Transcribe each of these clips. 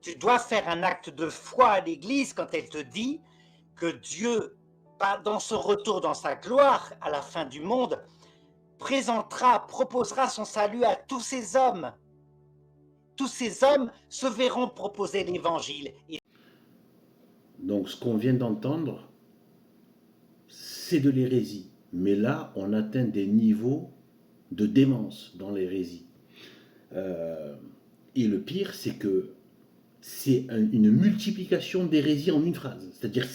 Tu dois faire un acte de foi à l'Église quand elle te dit que Dieu, dans son retour dans sa gloire à la fin du monde, proposera son salut à tous ces hommes. Tous ces hommes se verront proposer l'Évangile. Donc ce qu'on vient d'entendre, c'est de l'hérésie. Mais là, on atteint des niveaux de démence dans l'hérésie. Et le pire, c'est que c'est une multiplication d'hérésies en une phrase. C'est-à-dire que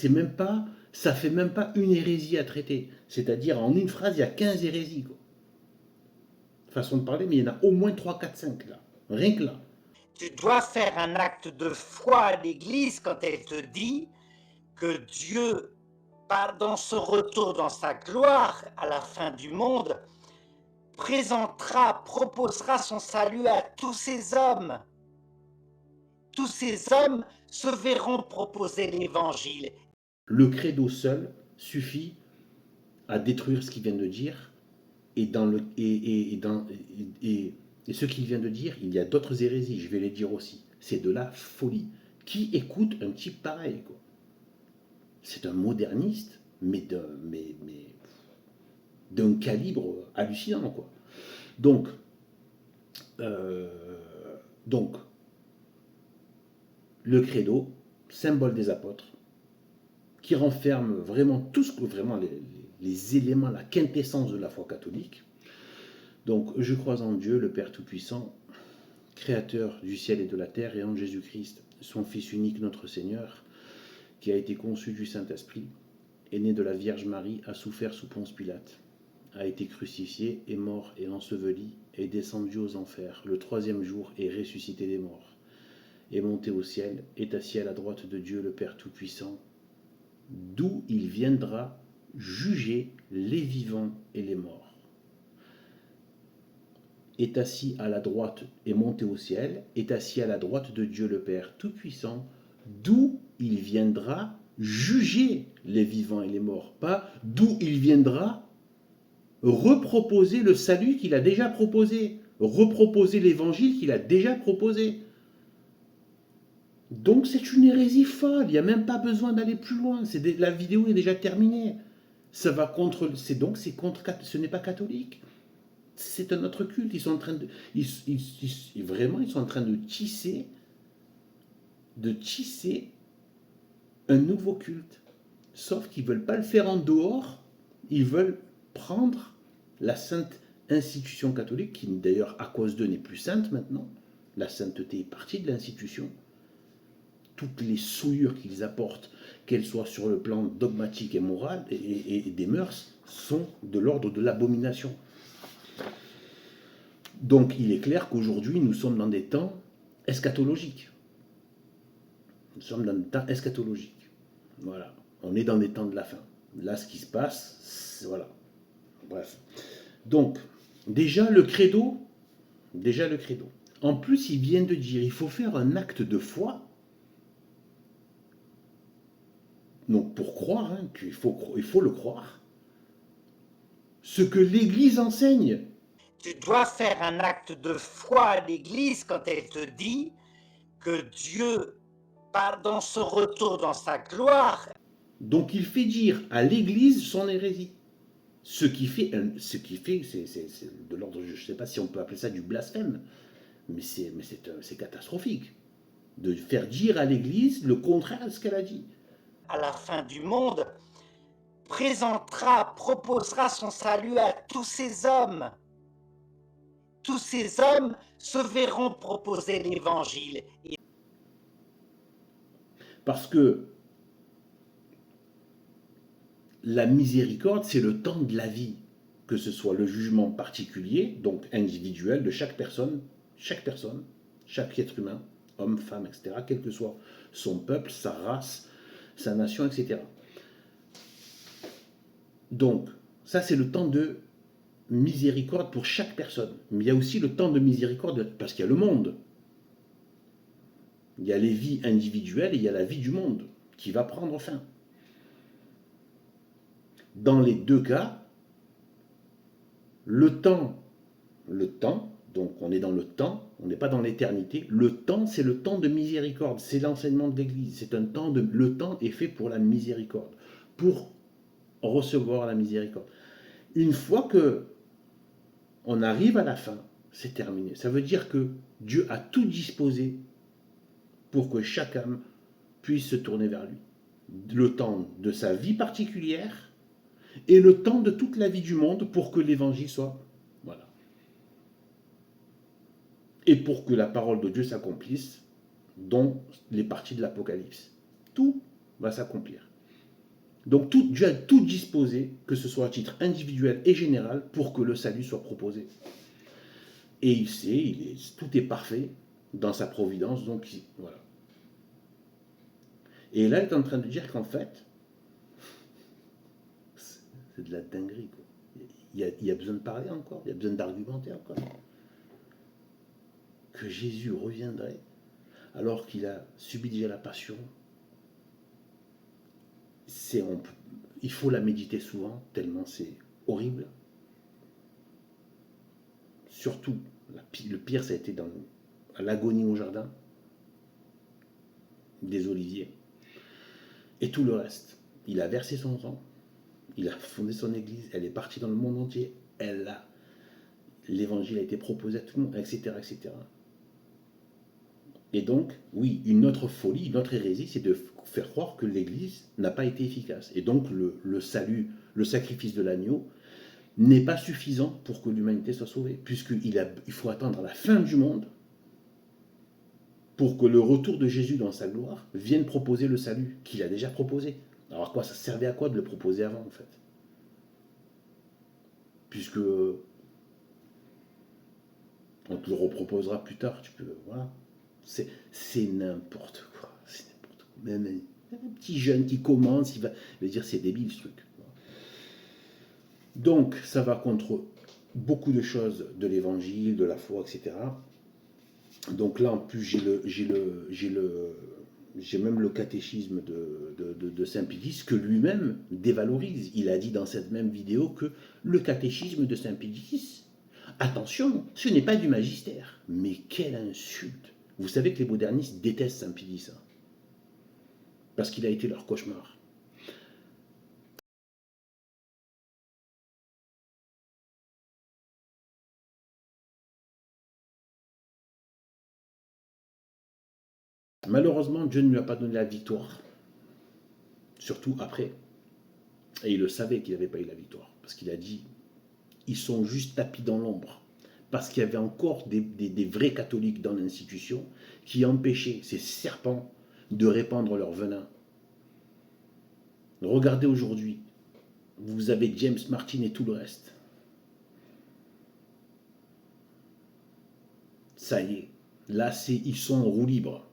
ça fait même pas une hérésie à traiter. C'est-à-dire en une phrase, il y a 15 hérésies. Quoi. Façon de parler, mais il y en a au moins 3, 4, 5 là. Rien que là. Tu dois faire un acte de foi à l'Église quand elle te dit que Dieu, dans son retour dans sa gloire à la fin du monde, proposera son salut à tous ces hommes. Tous ces hommes se verront proposer l'Évangile. Le credo seul suffit à détruire ce qu'il vient de dire. Et ce qu'il vient de dire, il y a d'autres hérésies, je vais les dire aussi. C'est de la folie. Qui écoute un type pareil quoi? C'est un moderniste, mais d'un calibre hallucinant. Quoi. Donc, euh, donc, le credo, symbole des apôtres, qui renferme vraiment tout ce que vraiment les éléments, la quintessence de la foi catholique. Donc, je crois en Dieu, le Père Tout-Puissant, Créateur du ciel et de la terre, et en Jésus-Christ, son Fils unique, notre Seigneur, qui a été conçu du Saint-Esprit, est né de la Vierge Marie, a souffert sous Ponce Pilate, a été crucifié, est mort et enseveli, est descendu aux enfers, le troisième jour est ressuscité des morts, est monté au ciel, est assis à la droite de Dieu le Père Tout-Puissant, d'où il viendra juger les vivants et les morts. Est assis à la droite, est monté au ciel, est assis à la droite de Dieu le Père Tout-Puissant, d'où il viendra juger les vivants et les morts, pas d'où il viendra reproposer le salut qu'il a déjà proposé, reproposer l'évangile qu'il a déjà proposé. Donc c'est une hérésie folle, il n'y a même pas besoin d'aller plus loin, la vidéo est déjà terminée. Ça va contre, ce n'est pas catholique. C'est un autre culte. Ils sont en train de, vraiment, ils sont en train de tisser un nouveau culte. Sauf qu'ils ne veulent pas le faire en dehors. Ils veulent prendre la sainte institution catholique, qui d'ailleurs, à cause d'eux, n'est plus sainte maintenant. La sainteté est partie de l'institution. Toutes les souillures qu'ils apportent, qu'elles soient sur le plan dogmatique et moral et des mœurs, sont de l'ordre de l'abomination. Donc il est clair qu'aujourd'hui, nous sommes dans des temps eschatologiques. Nous sommes dans des temps eschatologiques. Voilà. On est dans des temps de la fin. Là, ce qui se passe, voilà. Bref. Donc, déjà le credo. En plus, il vient de dire, il faut faire un acte de foi. Donc, pour croire, hein, il faut le croire. Ce que l'Église enseigne. Tu dois faire un acte de foi à l'Église quand elle te dit que Dieu, dans son retour dans sa gloire. Donc il fait dire à l'Église son hérésie. Ce qui fait, c'est de l'ordre, je ne sais pas si on peut appeler ça du blasphème, mais c'est catastrophique. De faire dire à l'Église le contraire de ce qu'elle a dit. À la fin du monde, proposera son salut à tous ces hommes. Tous ces hommes se verront proposer l'Évangile. Parce que la miséricorde, c'est le temps de la vie. Que ce soit le jugement particulier, donc individuel de chaque personne, chaque être humain, homme, femme, etc., quel que soit son peuple, sa race, sa nation, etc. Donc, ça c'est le temps de miséricorde pour chaque personne. Mais il y a aussi le temps de miséricorde parce qu'il y a le monde. Il y a les vies individuelles et il y a la vie du monde qui va prendre fin. Dans les deux cas, le temps, donc on est dans le temps, on n'est pas dans l'éternité. Le temps, c'est le temps de miséricorde, c'est l'enseignement de l'Église. C'est un temps de, le temps est fait pour la miséricorde, pour recevoir la miséricorde. Une fois que on arrive à la fin, c'est terminé. Ça veut dire que Dieu a tout disposé pour que chaque âme puisse se tourner vers lui. Le temps de sa vie particulière et le temps de toute la vie du monde pour que l'évangile soit... Voilà. Et pour que la parole de Dieu s'accomplisse dans les parties de l'Apocalypse. Tout va s'accomplir. Donc Dieu a tout disposé, que ce soit à titre individuel et général, pour que le salut soit proposé. Et il sait, tout est parfait dans sa providence, donc voilà. Et là, il est en train de dire qu'en fait, c'est de la dinguerie, quoi. Il y a besoin de parler encore, il y a besoin d'argumenter encore. Que Jésus reviendrait alors qu'il a subi déjà la passion. Il faut la méditer souvent, tellement c'est horrible. Surtout, le pire, ça a été à l'agonie au jardin des Oliviers. Et tout le reste. Il a versé son sang, il a fondé son église, elle est partie dans le monde entier, l'évangile a été proposé à tout le monde, etc., etc. Et donc, oui, une autre folie, une autre hérésie, c'est de faire croire que l'église n'a pas été efficace. Et donc, le salut, le sacrifice de l'agneau n'est pas suffisant pour que l'humanité soit sauvée, puisqu'il faut attendre la fin du monde pour que le retour de Jésus dans sa gloire vienne proposer le salut qu'il a déjà proposé. Alors quoi, ça servait à quoi de le proposer avant, en fait? Puisque on te le reproposera plus tard, voilà. C'est n'importe quoi, c'est n'importe quoi. Même un petit jeune qui commence, il va dire c'est débile ce truc. Donc ça va contre beaucoup de choses de l'évangile, de la foi, etc. Donc là en plus j'ai même le catéchisme de Saint Pédis que lui-même dévalorise. Il a dit dans cette même vidéo que le catéchisme de Saint Pédis, attention, ce n'est pas du magistère. Mais quelle insulte! Vous savez que les modernistes détestent Saint Pédis, hein, parce qu'il a été leur cauchemar. Malheureusement, Dieu ne lui a pas donné la victoire, surtout après. Et il le savait qu'il n'avait pas eu la victoire, parce qu'il a dit, ils sont juste tapis dans l'ombre, parce qu'il y avait encore des vrais catholiques dans l'institution qui empêchaient ces serpents de répandre leur venin. Regardez aujourd'hui, vous avez James Martin et tout le reste. Ça y est, là ils sont en roue libre.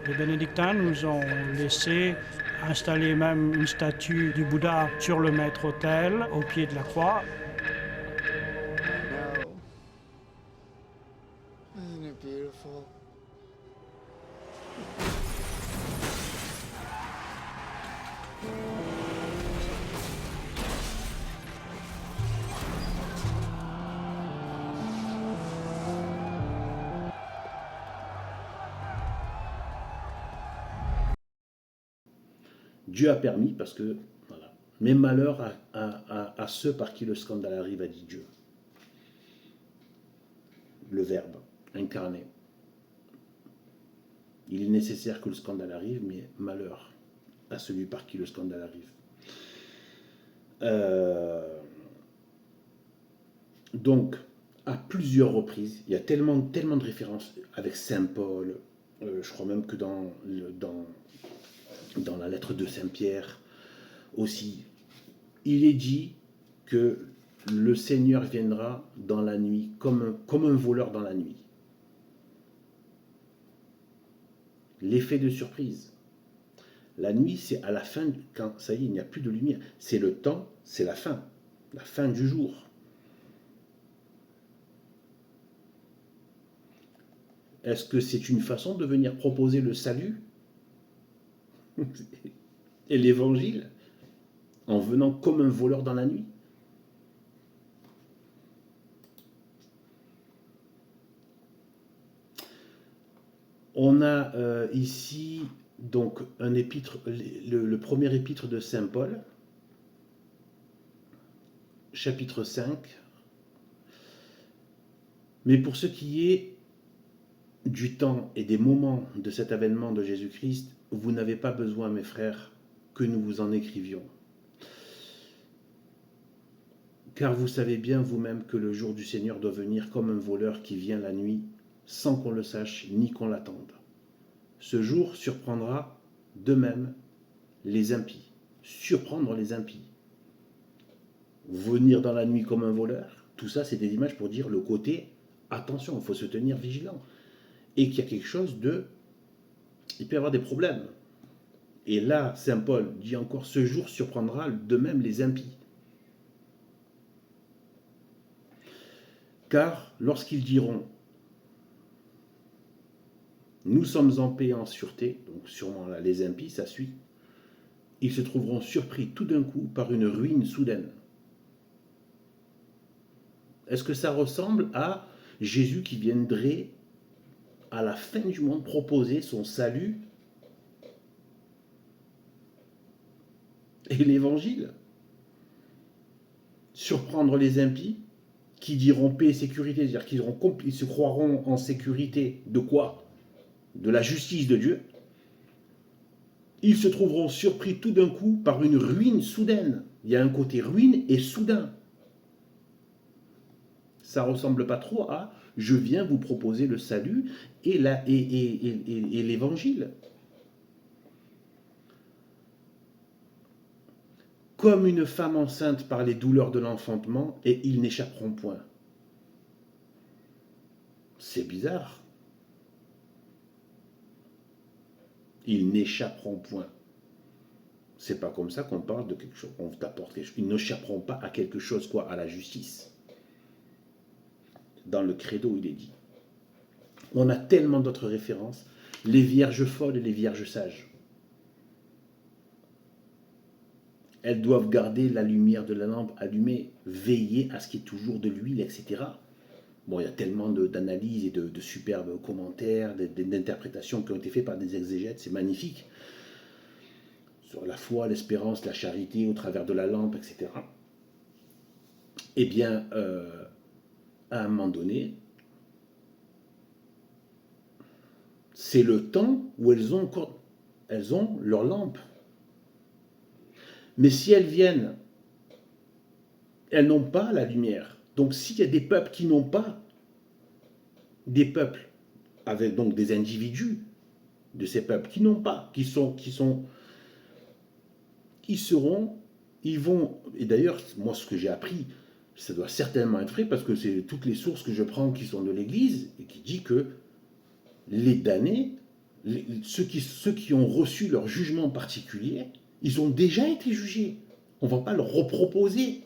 Les bénédictins nous ont laissé installer même une statue du Bouddha sur le maître-autel, au pied de la croix. Isn't it beautiful? Dieu a permis parce que, voilà. Mais malheur à ceux par qui le scandale arrive, a dit Dieu. Le Verbe incarné. Il est nécessaire que le scandale arrive, mais malheur à celui par qui le scandale arrive. Donc, à plusieurs reprises, il y a tellement de références avec Saint Paul, je crois même que dans la lettre de Saint Pierre aussi, il est dit que le Seigneur viendra dans la nuit comme un voleur dans la nuit. L'effet de surprise. La nuit, c'est à la fin, quand ça y est, il n'y a plus de lumière. C'est le temps, c'est la fin du jour. Est-ce que c'est une façon de venir proposer le salut et l'évangile en venant comme un voleur dans la nuit? On a ici donc un épître, le premier épître de Saint Paul, chapitre 5. Mais pour ce qui est du temps et des moments de cet avènement de Jésus-Christ, vous n'avez pas besoin, mes frères, que nous vous en écrivions. Car vous savez bien vous-même que le jour du Seigneur doit venir comme un voleur qui vient la nuit, sans qu'on le sache ni qu'on l'attende. Ce jour surprendra de même les impies. Surprendre les impies. Venir dans la nuit comme un voleur, tout ça c'est des images pour dire le côté attention, il faut se tenir vigilant. Et qu'il y a quelque chose de... Il peut y avoir des problèmes. Et là, Saint Paul dit encore, ce jour surprendra de même les impies. Car lorsqu'ils diront, nous sommes en paix et en sûreté, donc sûrement là les impies, ça suit, ils se trouveront surpris tout d'un coup par une ruine soudaine. Est-ce que ça ressemble à Jésus qui viendrait à la fin du monde proposer son salut et l'évangile? Surprendre les impies qui diront paix et sécurité, c'est-à-dire qu'ils se croiront en sécurité de quoi? De la justice de Dieu. Ils se trouveront surpris tout d'un coup par une ruine soudaine. Il y a un côté ruine et soudain. Ça ressemble pas trop à je viens vous proposer le salut et l'évangile. Comme une femme enceinte par les douleurs de l'enfantement, et ils n'échapperont point. C'est bizarre. Ils n'échapperont point. C'est pas comme ça qu'on parle de quelque chose. On t'apporte quelque chose. Ils n'échapperont pas à quelque chose, quoi, à la justice. Dans le credo, il est dit. On a tellement d'autres références. Les vierges folles et les vierges sages. Elles doivent garder la lumière de la lampe allumée, veiller à ce qu'il y ait toujours de l'huile, etc. Bon, il y a tellement d'analyses et de superbes commentaires, d'interprétations qui ont été faites par des exégètes, c'est magnifique. Sur la foi, l'espérance, la charité, au travers de la lampe, etc. Eh bien, à un moment donné, c'est le temps où elles ont leur lampe. Mais si elles viennent, elles n'ont pas la lumière. Donc s'il y a des peuples qui n'ont pas, des peuples avec donc des individus de ces peuples qui n'ont pas, ils vont, et d'ailleurs, moi ce que j'ai appris, ça doit certainement être vrai parce que c'est toutes les sources que je prends qui sont de l'Église et qui dit que les damnés, ceux qui ont reçu leur jugement particulier, ils ont déjà été jugés. On ne va pas leur reproposer.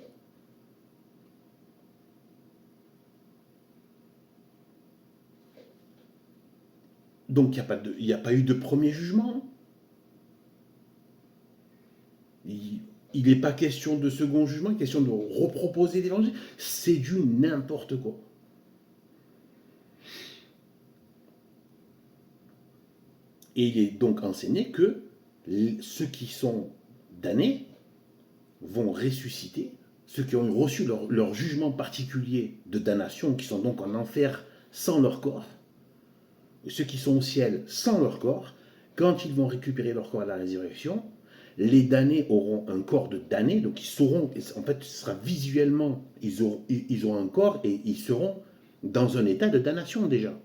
Donc il n'y a pas eu de premier jugement. Il n'est pas question de second jugement, il est question de reproposer l'évangile. C'est du n'importe quoi. Et il est donc enseigné que ceux qui sont damnés vont ressusciter, ceux qui ont reçu leur jugement particulier de damnation, qui sont donc en enfer sans leur corps, et ceux qui sont au ciel sans leur corps, quand ils vont récupérer leur corps à la résurrection, Les damnés auront un corps de damnés, donc ils sauront, en fait, ce sera visuellement, ils auront un corps et ils seront dans un état de damnation déjà.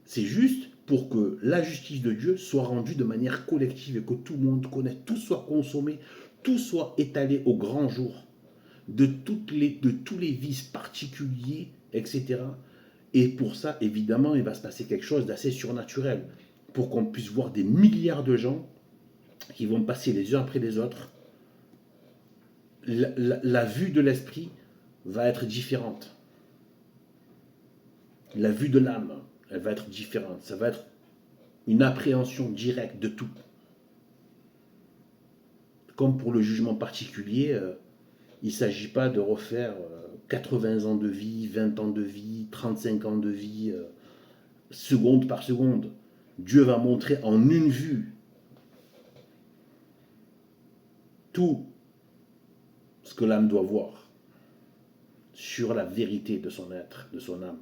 C'est juste pour que la justice de Dieu soit rendue de manière collective et que tout le monde connaisse, tout soit consommé, tout soit étalé au grand jour de tous les vices particuliers, etc. Et pour ça, évidemment, il va se passer quelque chose d'assez surnaturel pour qu'on puisse voir des milliards de gens qui vont passer les uns après les autres. La vue de l'esprit va être différente. La vue de l'âme, elle va être différente. Ça va être une appréhension directe de tout. Comme pour le jugement particulier, il ne s'agit pas de refaire 80 ans de vie, 20 ans de vie, 35 ans de vie, seconde par seconde. Dieu va montrer en une vue tout ce que l'âme doit voir sur la vérité de son être, de son âme.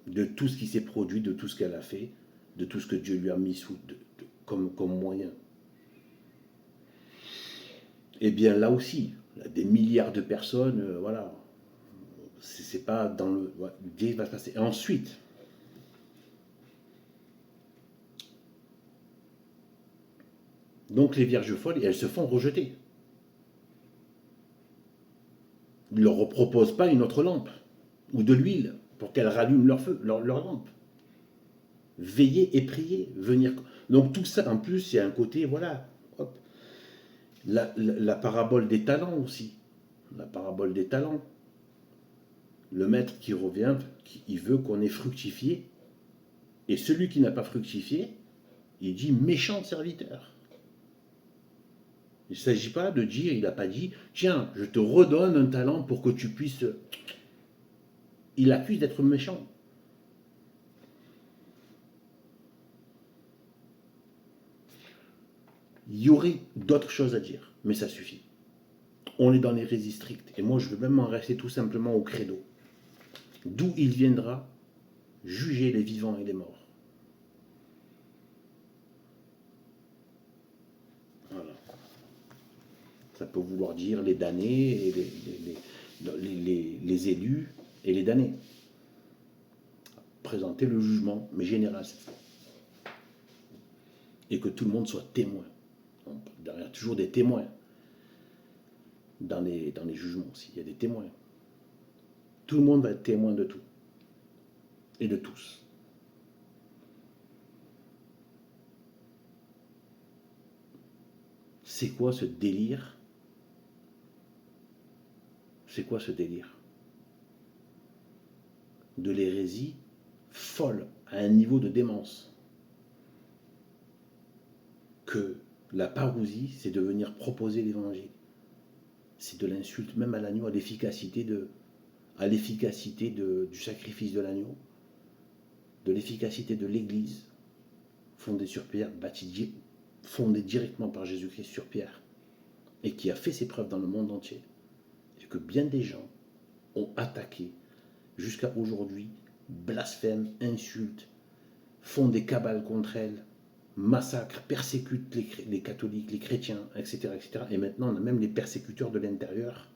De tout ce qui s'est produit, de tout ce qu'elle a fait, de tout ce que Dieu lui a mis comme moyen. Et bien là aussi, il y a des milliards de personnes, voilà. C'est pas dans le... Dieu va se passer. Et ensuite, donc les vierges folles, elles se font rejeter. Ils ne leur proposent pas une autre lampe ou de l'huile pour qu'elles rallument leur feu, leur lampe. Veiller et prier, venir. Donc tout ça, en plus, il y a un côté, voilà, hop. La parabole des talents aussi. La parabole des talents. Le maître qui revient, il veut qu'on ait fructifié. Et celui qui n'a pas fructifié, il dit méchant serviteur. Il ne s'agit pas de dire, il n'a pas dit, tiens, je te redonne un talent pour que tu puisses... Il accuse d'être méchant. Il y aurait d'autres choses à dire, mais ça suffit. On est dans l'hérésie stricte. Et moi, je veux même en rester tout simplement au credo. D'où il viendra juger les vivants et les morts. Voilà. Ça peut vouloir dire les damnés, et les élus et les damnés. Présenter le jugement, mais général cette fois. Et que tout le monde soit témoin. Donc, il y a toujours des témoins. Dans les jugements aussi, il y a des témoins. Tout le monde va être témoin de tout. Et de tous. C'est quoi ce délire? C'est quoi ce délire? De l'hérésie folle, à un niveau de démence. Que la parousie, c'est de venir proposer l'évangile. C'est de l'insulte même à l'agneau, à l'efficacité du sacrifice de l'agneau, de l'efficacité de l'Église, fondée sur Pierre, fondée directement par Jésus-Christ sur Pierre, et qui a fait ses preuves dans le monde entier, et que bien des gens ont attaqué, jusqu'à aujourd'hui, blasphèment, insultent, font des cabales contre elle, massacrent, persécutent les catholiques, les chrétiens, etc., etc. Et maintenant, on a même les persécuteurs de l'intérieur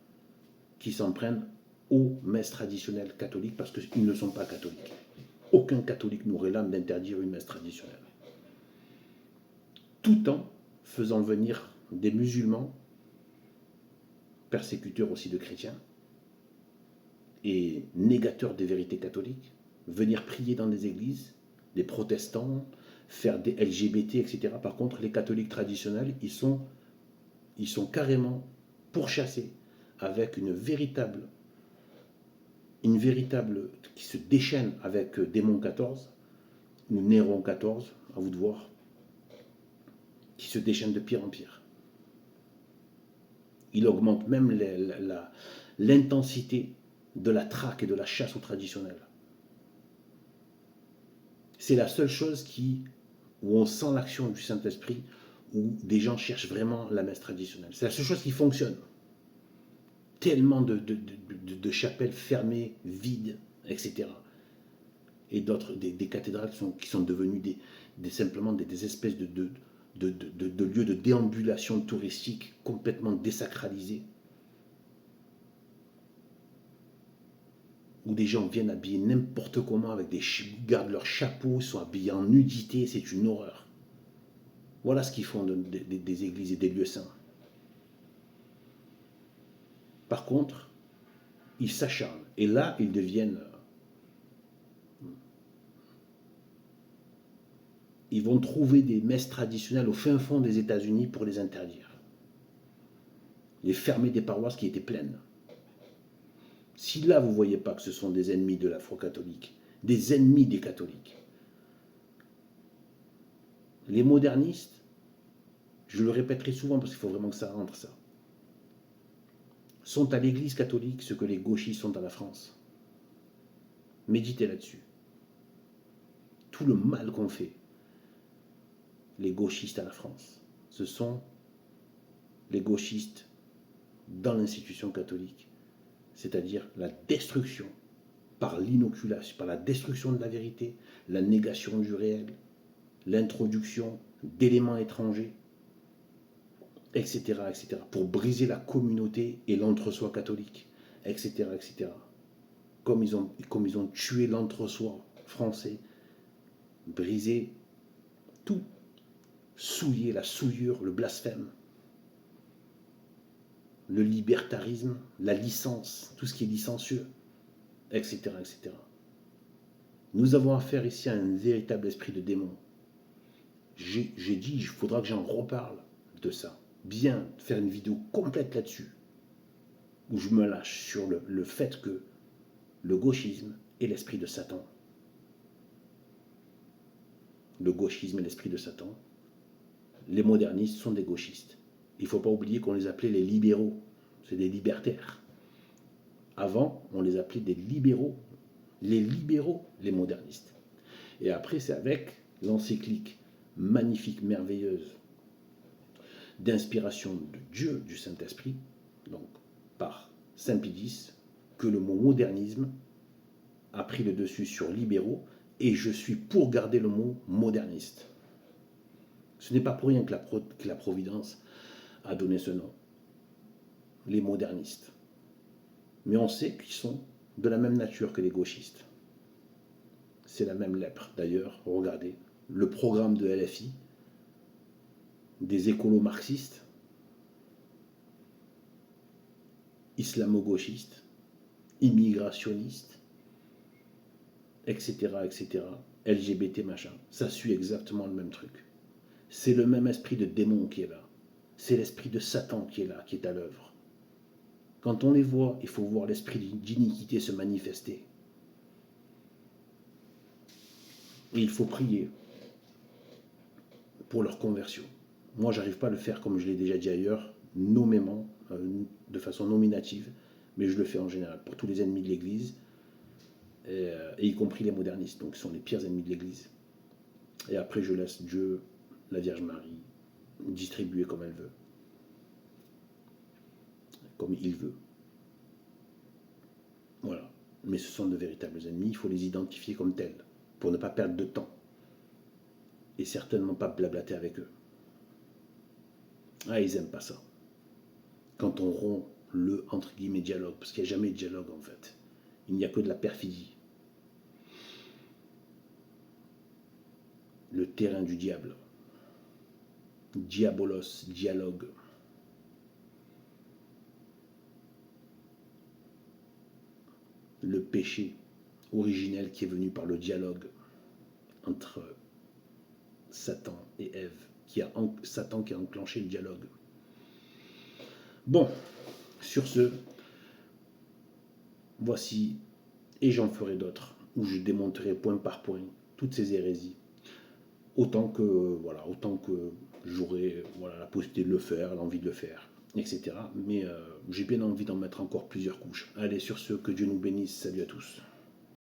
qui s'en prennent aux messes traditionnelles catholiques parce qu'ils ne sont pas catholiques. Aucun catholique n'aurait l'âme d'interdire une messe traditionnelle. Tout en faisant venir des musulmans, persécuteurs aussi de chrétiens, et négateurs des vérités catholiques, venir prier dans des églises, des protestants, faire des LGBT, etc. Par contre, les catholiques traditionnels, ils sont carrément pourchassés avec une véritable qui se déchaîne avec Démon 14 ou Néron 14, à vous de voir, qui se déchaîne de pire en pire. Il augmente même l'intensité de la traque et de la chasse au traditionnel. C'est la seule chose où on sent l'action du Saint-Esprit, où des gens cherchent vraiment la messe traditionnelle. C'est la seule chose qui fonctionne. Tellement de chapelles fermées, vides, etc. et d'autres, des cathédrales qui sont devenues simplement des espèces de lieux de déambulation touristique complètement désacralisés, où des gens viennent habillés n'importe comment, avec gardent leurs chapeaux, sont habillés en nudité, c'est une horreur. Voilà ce qu'ils font des églises et des lieux saints. Par contre, ils s'acharnent, et là, ils deviennent... Ils vont trouver des messes traditionnelles au fin fond des États-Unis pour les interdire. Et fermer des paroisses qui étaient pleines. Si là, vous ne voyez pas que ce sont des ennemis de la foi catholique, des ennemis des catholiques, les modernistes, je le répéterai souvent parce qu'il faut vraiment que ça rentre, ça, sont à l'Église catholique ce que les gauchistes sont à la France. Méditez là-dessus. Tout le mal qu'on fait, les gauchistes à la France, ce sont les gauchistes dans l'institution catholique, c'est-à-dire la destruction par l'inoculation, par la destruction de la vérité, la négation du réel, l'introduction d'éléments étrangers, etc., etc., pour briser la communauté et l'entre-soi catholique, etc., etc. Comme ils ont tué l'entre-soi français, brisé tout, souillé la souillure, le blasphème, le libertarisme, la licence, tout ce qui est licencieux, etc., etc. Nous avons affaire ici à un véritable esprit de démon. J'ai dit, il faudra que j'en reparle de ça. Bien, faire une vidéo complète là-dessus, où je me lâche sur le fait que le gauchisme est l'esprit de Satan. Le gauchisme est l'esprit de Satan. Les modernistes sont des gauchistes. Il ne faut pas oublier qu'on les appelait les libéraux. C'est des libertaires. Avant, on les appelait des libéraux. Les libéraux, les modernistes. Et après, c'est avec l'encyclique magnifique, merveilleuse, d'inspiration de Dieu, du Saint-Esprit, donc par Saint Pie X, que le mot modernisme a pris le dessus sur libéraux, et je suis pour garder le mot moderniste. Ce n'est pas pour rien que la Providence a donné ce nom, les modernistes. Mais on sait qu'ils sont de la même nature que les gauchistes. C'est la même lèpre. D'ailleurs, regardez, le programme de LFI, des écolos marxistes, islamo-gauchistes, immigrationnistes, etc., etc., LGBT, machin, ça suit exactement le même truc. C'est le même esprit de démon qui est là. C'est l'esprit de Satan qui est là, qui est à l'œuvre. Quand on les voit, il faut voir l'esprit d'iniquité se manifester. Et il faut prier pour leur conversion. Moi, j'arrive pas à le faire comme je l'ai déjà dit ailleurs, nommément, de façon nominative, mais je le fais en général pour tous les ennemis de l'Église, et y compris les modernistes, donc qui sont les pires ennemis de l'Église. Et après, je laisse Dieu, la Vierge Marie, distribuer comme elle veut, comme il veut. Voilà. Mais ce sont de véritables ennemis, il faut les identifier comme tels, pour ne pas perdre de temps, et certainement pas blablater avec eux. Ah, ils n'aiment pas ça. Quand on rompt le, entre guillemets, dialogue, parce qu'il n'y a jamais de dialogue en fait. Il n'y a que de la perfidie. Le terrain du diable. Diabolos, dialogue. Le péché originel qui est venu par le dialogue entre Satan et Ève. Satan qui a enclenché le dialogue. Bon, sur ce, voici, et j'en ferai d'autres, où je démonterai point par point toutes ces hérésies, autant que j'aurai la possibilité de le faire, l'envie de le faire, etc. Mais j'ai bien envie d'en mettre encore plusieurs couches. Allez, sur ce, que Dieu nous bénisse, salut à tous.